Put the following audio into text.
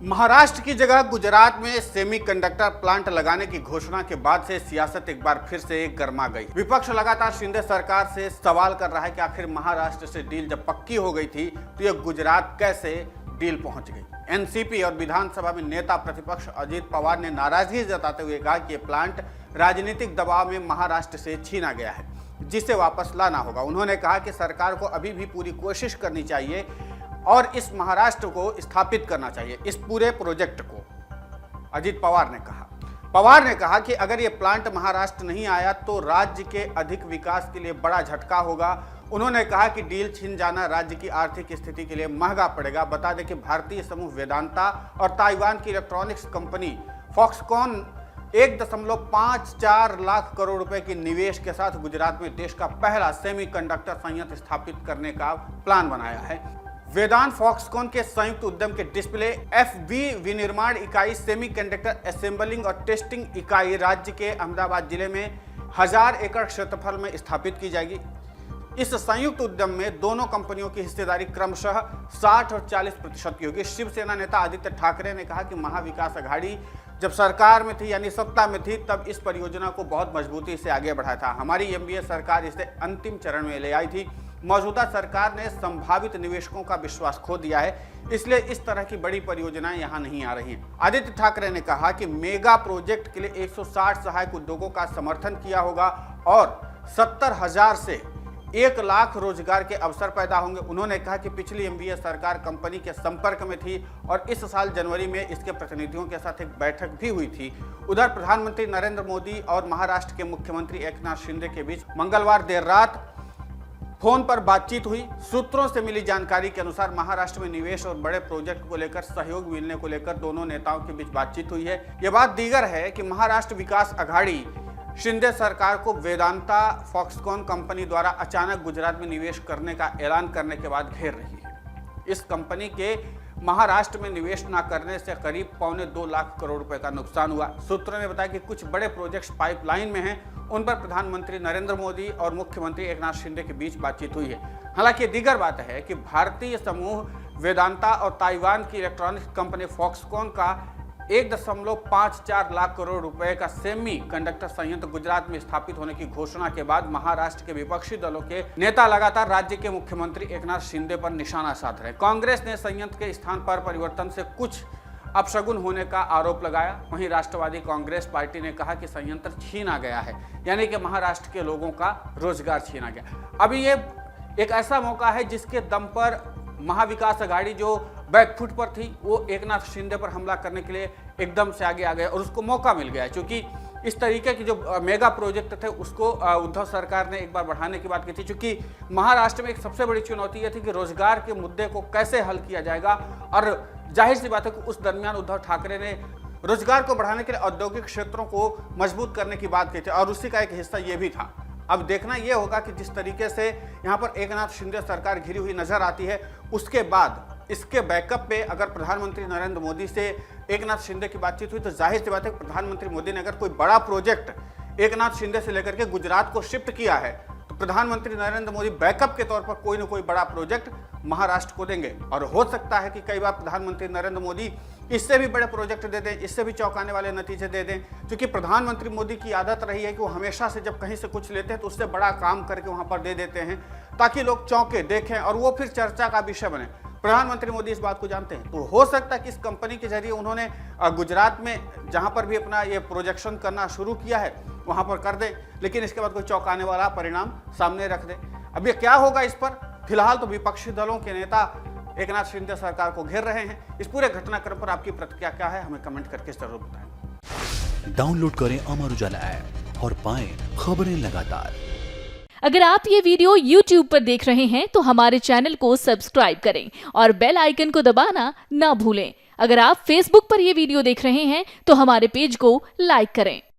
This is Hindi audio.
महाराष्ट्र की जगह गुजरात में सेमीकंडक्टर प्लांट लगाने की घोषणा के बाद से सियासत एक बार फिर से गर्मा गई। विपक्ष लगातार शिंदे सरकार से सवाल कर रहा है कि आखिर महाराष्ट्र से डील जब पक्की हो गई थी तो यह गुजरात कैसे डील पहुंच गई। एनसीपी और विधानसभा में नेता प्रतिपक्ष अजित पवार ने नाराजगी जताते हुए कहा कि यह प्लांट राजनीतिक दबाव में महाराष्ट्र से छीना गया है, जिसे वापस लाना होगा। उन्होंने कहा कि सरकार को अभी भी पूरी कोशिश करनी चाहिए और इस महाराष्ट्र को स्थापित करना चाहिए, इस पूरे प्रोजेक्ट को। अजित पवार ने कहा कि अगर ये प्लांट महाराष्ट्र नहीं आया तो राज्य के अधिक विकास के लिए बड़ा झटका होगा। उन्होंने कहा कि डील छिन जाना राज्य की आर्थिक स्थिति के लिए महंगा पड़ेगा। बता दें कि भारतीय समूह वेदांता और ताइवान की electronics company Foxconn 1.54 lakh crore रुपए के निवेश के साथ गुजरात में देश का पहला सेमीकंडक्टर संयंत्र स्थापित करने का प्लान बनाया है। वेदांत फॉक्सकॉन के संयुक्त उद्यम के डिस्प्ले एफबी विनिर्माण इकाई, सेमीकंडक्टर असेंबलिंग और टेस्टिंग इकाई राज्य के अहमदाबाद जिले में 1000 एकड़ क्षेत्रफल में स्थापित की जाएगी। इस संयुक्त उद्यम में दोनों कंपनियों की हिस्सेदारी क्रमशः 60 और 40% की होगी। शिवसेना नेता आदित्य ठाकरे ने कहा कि महाविकास अघाड़ी जब सरकार में थी, यानी सत्ता में थी, तब इस परियोजना को बहुत मजबूती से आगे बढ़ाया था। हमारी एनडीए सरकार इसे अंतिम चरण में ले आई थी। मौजूदा सरकार ने संभावित निवेशकों का विश्वास खो दिया है, इसलिए इस तरह की बड़ी परियोजनाएं यहां नहीं आ रही हैं। आदित्य ठाकरे ने कहा कि मेगा प्रोजेक्ट के लिए 160 सहायक उद्योगों का समर्थन किया होगा और 70,000 से 1 लाख रोजगार के अवसर पैदा होंगे। उन्होंने कहा कि पिछली एनडीए सरकार कंपनी के संपर्क में थी और इस साल जनवरी में इसके प्रतिनिधियों के साथ एक बैठक भी हुई थी। उधर प्रधानमंत्री नरेंद्र मोदी और महाराष्ट्र के मुख्यमंत्री एकनाथ शिंदे के बीच मंगलवार देर रात फोन पर बातचीत हुई। सूत्रों से मिली जानकारी के अनुसार महाराष्ट्र में निवेश और बड़े प्रोजेक्ट को लेकर सहयोग मिलने को लेकर दोनों नेताओं के बीच बातचीत हुई है। यह बात दीगर है कि महाराष्ट्र विकास अघाड़ी शिंदे सरकार को वेदांता फॉक्सकॉन कंपनी द्वारा अचानक गुजरात में निवेश करने का ऐलान करने के बाद घेर रही है। इस कंपनी के महाराष्ट्र में निवेश न करने से करीब 1.25 लाख करोड़ रुपए का नुकसान हुआ। सूत्रों ने बताया कि कुछ बड़े प्रोजेक्ट्स पाइपलाइन में हैं, उन पर प्रधानमंत्री नरेंद्र मोदी और मुख्यमंत्री एकनाथ शिंदे के बीच बातचीत हुई है। हालांकि दीगर बात है कि भारतीय समूह वेदांता और ताइवान की इलेक्ट्रॉनिक्स कंपनी फॉक्सकॉन का 1.54 लाख करोड़ रुपए का सेमी कंडक्टर संयंत्र गुजरात में स्थापित होने की घोषणा के बाद महाराष्ट्र के विपक्षी दलों के नेता लगातार राज्य के मुख्यमंत्री एकनाथ शिंदे पर निशाना साध रहे। कांग्रेस ने संयंत्र के स्थान पर परिवर्तन से कुछ अपशगुन होने का आरोप लगाया। वहीं राष्ट्रवादी कांग्रेस पार्टी ने कहा कि संयंत्र छीना गया है, यानी कि महाराष्ट्र के लोगों का रोजगार छीना गया। अभी ये एक ऐसा मौका है जिसके दम पर महाविकास अघाड़ी जो बैकफुट पर थी वो एकनाथ शिंदे पर हमला करने के लिए एकदम से आगे आ गए और उसको मौका मिल गया है। क्योंकि इस तरीके की जो मेगा प्रोजेक्ट थे उसको उद्धव सरकार ने एक बार बढ़ाने की बात की थी। क्योंकि महाराष्ट्र में एक सबसे बड़ी चुनौती यह थी कि रोजगार के मुद्दे को कैसे हल किया जाएगा, और जाहिर सी बात है कि उस दरमियान उद्धव ठाकरे ने रोजगार को बढ़ाने के लिए औद्योगिक क्षेत्रों को मजबूत करने की बात की थी और उसी का एक हिस्सा ये भी था। अब देखना यह होगा कि जिस तरीके से यहाँ पर एकनाथ शिंदे सरकार घिरी हुई नजर आती है, उसके बाद इसके बैकअप पे अगर प्रधानमंत्री नरेंद्र मोदी से एकनाथ शिंदे की बातचीत हुई तो जाहिर सी बात है प्रधानमंत्री मोदी ने अगर कोई बड़ा प्रोजेक्ट एकनाथ शिंदे से लेकर के गुजरात को शिफ्ट किया है तो प्रधानमंत्री नरेंद्र मोदी बैकअप के तौर पर कोई ना कोई बड़ा प्रोजेक्ट महाराष्ट्र को देंगे। और हो सकता है कि कई बार प्रधानमंत्री नरेंद्र मोदी इससे भी बड़े प्रोजेक्ट दे दें, इससे भी चौंकाने वाले नतीजे दे दें। क्योंकि प्रधानमंत्री मोदी की आदत रही है कि वो हमेशा से जब कहीं से कुछ लेते हैं तो उससे बड़ा काम करके वहां पर दे देते हैं ताकि लोग चौंके, देखें और वो फिर चर्चा का विषय बने। प्रधानमंत्री मोदी इस बात को जानते हैं, तो हो सकता है कि इस कंपनी के जरिए उन्होंने गुजरात में जहां पर भी अपना ये प्रोजेक्शन करना शुरू किया है वहां पर कर दें, लेकिन इसके बाद कोई चौंकाने वाला परिणाम सामने रख दें। अब ये क्या होगा इस पर फिलहाल तो विपक्षी दलों के नेता एकनाथ शिंदे सरकार को घेर रहे हैं। इस पूरे घटनाक्रम पर आपकी प्रतिक्रिया क्या है, हमें कमेंट करके जरूर बताएं। डाउनलोड करें अमर उजाला ऐप और पाएं खबरें लगातार। अगर आप ये वीडियो YouTube पर देख रहे हैं तो हमारे चैनल को सब्सक्राइब करें और बेल आइकन को दबाना ना भूलें। अगर आप Facebook पर ये वीडियो देख रहे हैं तो हमारे पेज को लाइक करें।